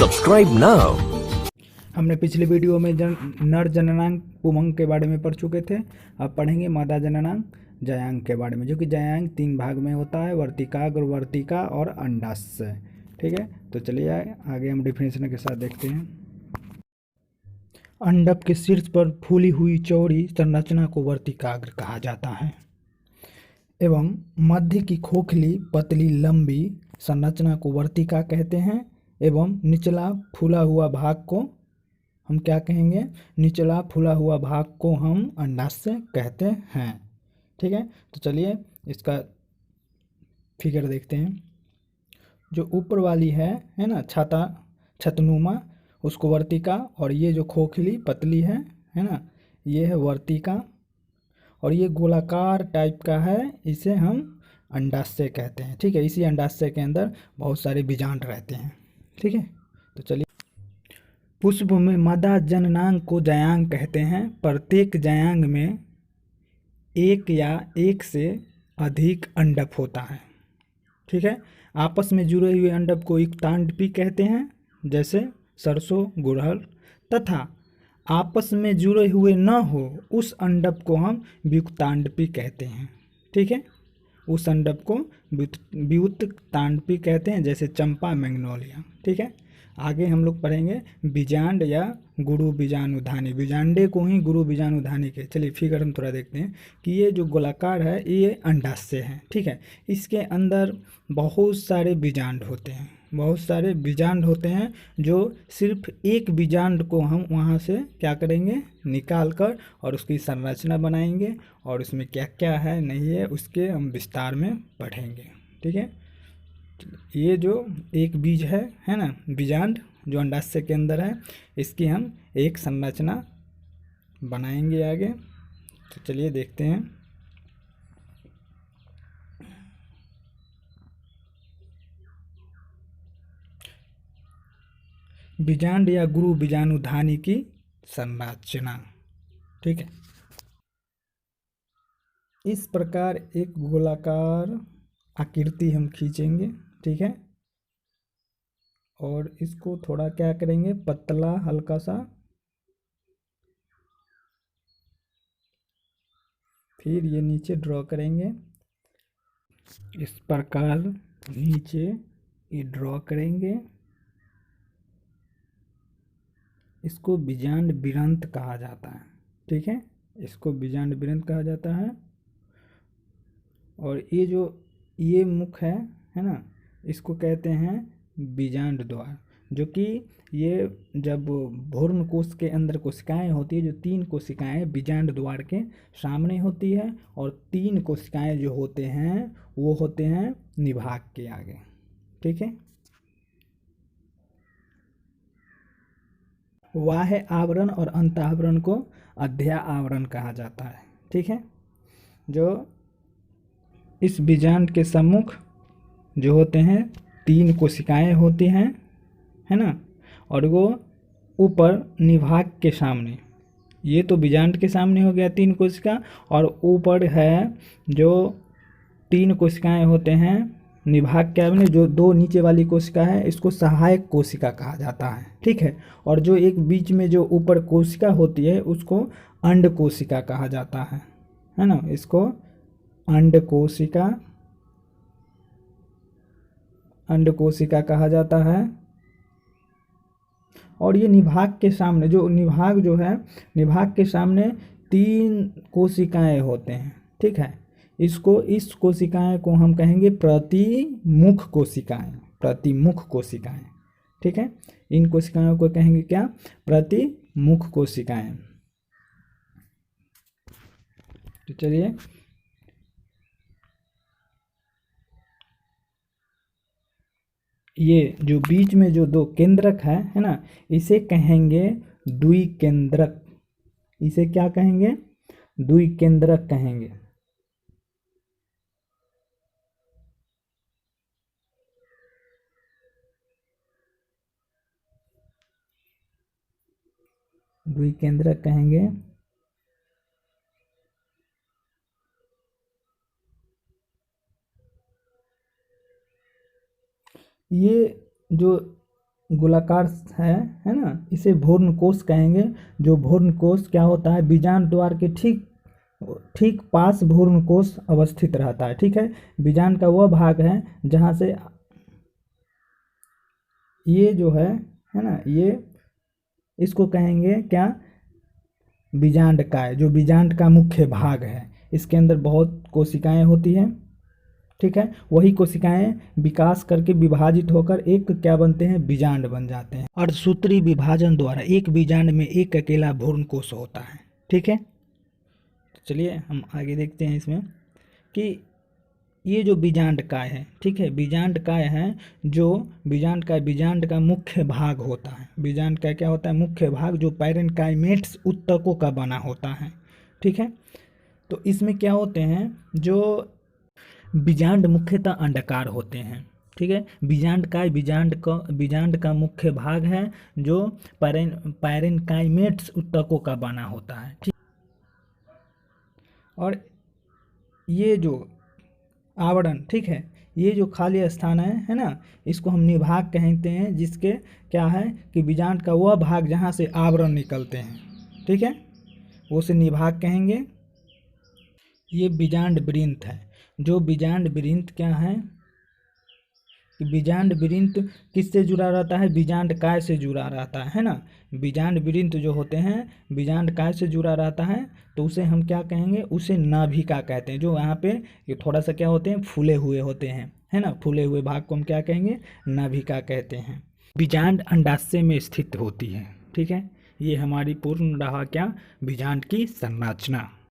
Subscribe now. हमने पिछले video में नर जननांग पुमंग के बारे में पढ़ चुके थे। अब पढ़ेंगे मादा जननांग जयांग के बारे में, जो कि जयांग 3 भाग में होता है, वर्तिकाग्र, वर्तिका और अंडाशय। ठीक है, तो चलिए आगे हम डिफिनेशन के साथ देखते हैं। अंडक के शीर्ष पर फूली हुई चौड़ी संरचना को वर्तिकाग्र कहा जाता है एवं मध्य की खोखली पतली लंबी संरचना को वर्तिका कहते हैं एवं निचला फूला हुआ भाग को हम क्या कहेंगे? निचला फूला हुआ भाग को हम अंडाशय कहते हैं। ठीक है, तो चलिए इसका फिगर देखते हैं। जो ऊपर वाली है ना, छतनुमा, उसको वर्तिका, और ये जो खोखली पतली है ना, ये है वर्तिका, और ये गोलाकार टाइप का है, इसे हम अंडाशय कहते हैं। ठीक है, इसी अंडाशय के अंदर बहुत सारे बीजांड रहते हैं। ठीक है, तो चलिए पुष्प में मादा जननांग को जयांग कहते हैं। प्रत्येक जयांग में एक या एक से अधिक अंडक होता है। ठीक है, आपस में जुड़े हुए अंडक को युक्तांडपी कहते हैं, जैसे सरसों, गुड़हल, तथा आपस में जुड़े हुए न हो उस अंडक को हम व्युत्तांडपी कहते हैं। ठीक है, उस अंडक को व्युत्तांडपी कहते हैं, जैसे चंपा, मैग्नोलिया। ठीक है, आगे हम लोग पढ़ेंगे बीजांड या गुरु बीजाणुधानी। बीजांडे को ही गुरु बीजाणुधानी के। चलिए फिगर हम थोड़ा देखते हैं कि ये जो गोलाकार है ये अंडाशय है। ठीक है, इसके अंदर बहुत सारे बीजांड होते हैं, बहुत सारे बीजांड होते हैं, जो सिर्फ एक बीजांड को हम वहाँ से क्या करेंगे, निकाल कर और उसकी संरचना बनाएंगे, और उसमें क्या क्या है नहीं है उसके हम विस्तार में पढ़ेंगे। ठीक है, ये जो एक बीज है ना, बीजांड जो अंडाशय के अंदर है, इसकी हम एक संरचना बनाएंगे आगे। तो चलिए देखते हैं। बीजांड या गुरु बीजाणुधानी की संरचना। ठीक है, इस प्रकार एक गोलाकार आकृति हम खींचेंगे। ठीक है, और इसको थोड़ा क्या करेंगे, पतला हल्का सा, फिर ये नीचे ड्रॉ करेंगे। इस प्रकार नीचे ये ड्रॉ करेंगे। इसको बीजांड बिरंत कहा जाता है। ठीक है, इसको बीजांड बिरंत कहा जाता है। और ये जो ये मुख है ना, इसको कहते हैं बीजांड द्वार, जो कि ये जब भ्रूण कोश के अंदर कोशिकाएं होती है, जो 3 कोशिकाएं बीजांड द्वार के सामने होती है, और 3 कोशिकाएं जो होते हैं वो होते हैं निभाग के आगे। ठीक है, बाह्य आवरण और अंतःआवरण को अध्या आवरण कहा जाता है। ठीक है, जो इस बीजांड के सम्मुख जो होते हैं 3 कोशिकाएं होती हैं, है ना, और वो ऊपर निभाग के सामने, ये तो बीजांड के सामने हो गया 3 कोशिका, और ऊपर है जो 3 कोशिकाएं होते हैं निभाग के सामने, जो 2 नीचे वाली कोशिका है, इसको सहायक कोशिका कहा जाता है। ठीक है, और जो एक बीच में जो ऊपर कोशिका होती है उसको अंड कोशिका कहा जाता है ना, इसको अंड कोशिका कहा जाता है। और ये निभाग के सामने जो निभाग जो है, निभाग के सामने 3 कोशिकाएं होते हैं। ठीक है, इस कोशिकाएं को हम कहेंगे प्रतिमुख कोशिकाएं, प्रतिमुख कोशिकाएं। ठीक है, इन कोशिकाओं को कहेंगे क्या, प्रतिमुख कोशिकाएं। तो चलिए ये जो बीच में जो 2 केंद्रक है ना, इसे कहेंगे द्विकेंद्रक। इसे क्या कहेंगे, द्विकेंद्रक कहेंगे। द्विकेंद्रक कहेंगे। ये जो गोलाकार है ना, इसे भ्रूण कोश कहेंगे। जो भ्रूण कोश क्या होता है, बीजांड द्वार के ठीक ठीक पास भ्रूण कोश अवस्थित रहता है। ठीक है, बीजांड का वह भाग है जहाँ से ये जो है ना, ये इसको कहेंगे क्या, बीजांडकाय। जो बीजांड का मुख्य भाग है, इसके अंदर बहुत कोशिकाएं होती हैं। ठीक है, वही कोशिकाएं विकास करके विभाजित होकर एक क्या बनते हैं, बीजांड बन जाते हैं। अर्धसूत्री विभाजन द्वारा एक बीजांड में एक अकेला भ्रूण कोश होता है। ठीक है, चलिए हम आगे देखते हैं इसमें कि ये जो बीजांडकाय है, ठीक है, बीजांडकाय है जो बीजांड का मुख्य भाग होता है। बीजांड का क्या होता है, मुख्य भाग, जो पैरेन्काइमेट्स उत्तकों का बना होता है। ठीक है, तो इसमें क्या होते हैं, जो बीजांड मुख्यतः अंडाकार होते हैं। ठीक है, बीजांड का मुख्य भाग है जो पैरेन्काइमेट्स उत्तकों का बना होता है। ठीक, और ये जो आवरण, ठीक है, ये जो खाली स्थान है ना, इसको हम निभाग कहते हैं, जिसके क्या है कि बीजांड का वह भाग जहाँ से आवरण निकलते हैं। ठीक है, वो से निभाग कहेंगे। ये बीजांड वृंत है। जो बीजांड वृंत क्या है कि बीजांड वृंत किससे जुड़ा रहता है, बीजांड काय से जुड़ा रहता है ना। बीजांड वृंत जो होते हैं बीजांड काय से जुड़ा रहता है, तो उसे हम क्या कहेंगे, उसे नाभिका कहते हैं। जो यहाँ पे ये थोड़ा सा क्या होते हैं, फूले हुए होते हैं, है ना, फूले हुए भाग को हम क्या कहेंगे, नाभिका कहते हैं। बीजांड अंडाशय में स्थित होती है। ठीक है, ये हमारी पूर्ण रहा क्या, बीजांड की संरचना।